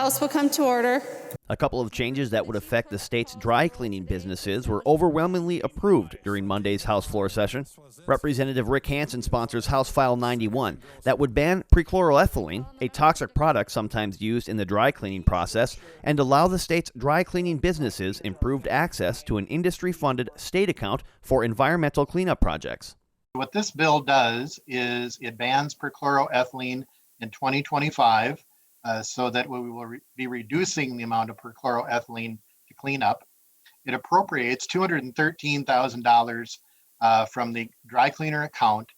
House will come to order. A couple of changes that would affect the state's dry cleaning businesses were overwhelmingly approved during Monday's House floor session. Representative Rick Hansen sponsors House File 91 that would ban perchloroethylene, a toxic product sometimes used in the dry cleaning process, and allow the state's dry cleaning businesses improved access to an industry-funded state account for environmental cleanup projects. What this bill does is it bans perchloroethylene in 2025. So that we will be reducing the amount of perchloroethylene to clean up. It appropriates $213,000 from the dry cleaner account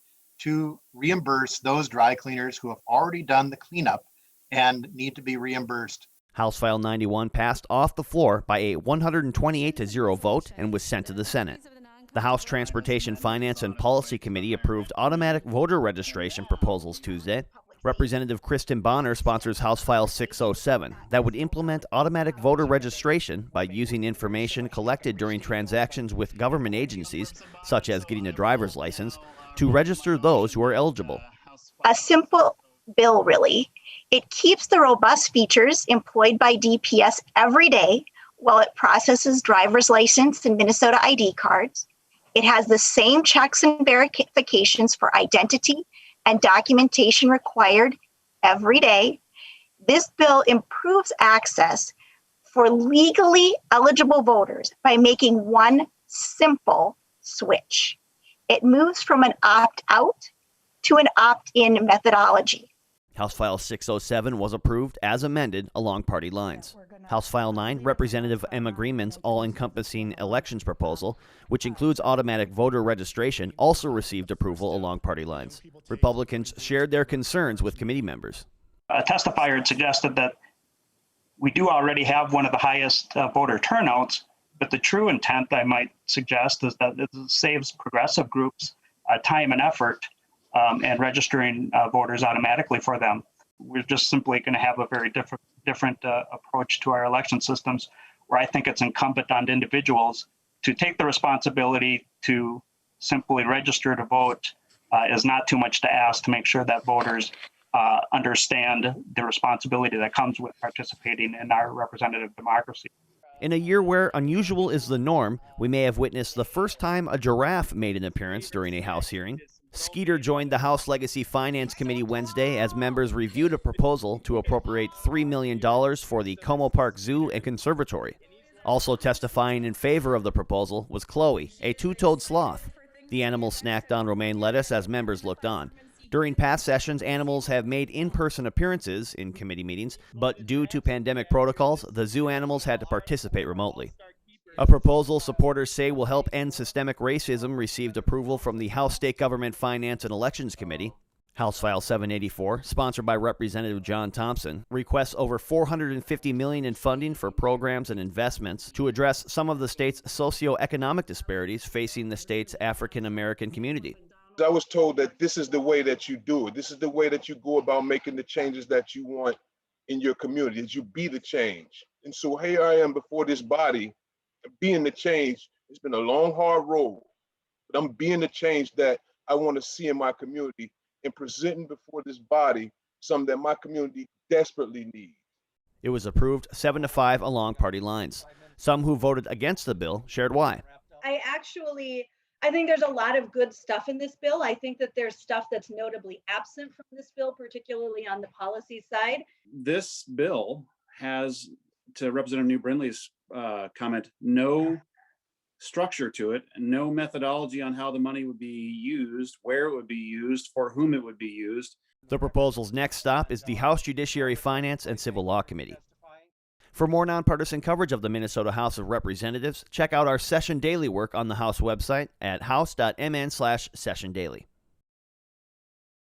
to reimburse those dry cleaners who have already done the cleanup and need to be reimbursed. House File 91 passed off the floor by a 128-0 vote and was sent to the Senate. The House Transportation, Finance, and Policy Committee approved automatic voter registration proposals Tuesday. Representative Kristen Bonner sponsors House File 607 that would implement automatic voter registration by using information collected during transactions with government agencies, such as getting a driver's license, to register those who are eligible. A simple bill, really. It keeps the robust features employed by DPS every day while it processes driver's license and Minnesota ID cards. It has the same checks and verifications for identity and documentation required every day. This bill improves access for legally eligible voters by making one simple switch. It moves from an opt-out to an opt-in methodology. House File 607 was approved as amended along party lines. House File 9, Representative Emma Greenman's all-encompassing elections proposal, which includes automatic voter registration, also received approval along party lines. Republicans shared their concerns with committee members. A testifier had suggested that we do already have one of the highest voter turnouts, but the true intent, I might suggest, is that it saves progressive groups time and effort and registering voters automatically for them. We're just simply going to have a very different approach to our election systems, where I think it's incumbent on individuals to take the responsibility to simply register to vote. Is not too much to ask to make sure that voters understand the responsibility that comes with participating in our representative democracy. In a year where unusual is the norm, we may have witnessed the first time a giraffe made an appearance during a House hearing. Skeeter joined the House Legacy Finance Committee Wednesday as members reviewed a proposal to appropriate $3 million for the Como Park Zoo and Conservatory. Also testifying in favor of the proposal was Chloe, a two-toed sloth. The animal snacked on romaine lettuce as members looked on. During past sessions, animals have made in-person appearances in committee meetings, but due to pandemic protocols, the zoo animals had to participate remotely. A proposal supporters say will help end systemic racism received approval from the House State Government Finance and Elections Committee. House File 784, sponsored by Representative John Thompson, requests over $450 million in funding for programs and investments to address some of the state's socioeconomic disparities facing the state's African American community. I was told that this is the way that you do it. This is the way that you go about making the changes that you want in your community, that you be the change. And so here I am before this body, being the change. It's been a long, hard road, but I'm being the change that I want to see in my community and presenting before this body something that my community desperately needs. It was approved 7-5 along party lines. Some who voted against the bill shared why. I think there's a lot of good stuff in this bill. I think that there's stuff that's notably absent from this bill, particularly on the policy side. This bill has, to Representative New Brindley's comment, no structure to it, no methodology on how the money would be used, where it would be used, for whom it would be used. The proposal's next stop is the House Judiciary, Finance, and Civil Law Committee. For more nonpartisan coverage of the Minnesota House of Representatives, check out our Session Daily work on the House website at house.mn/sessiondaily.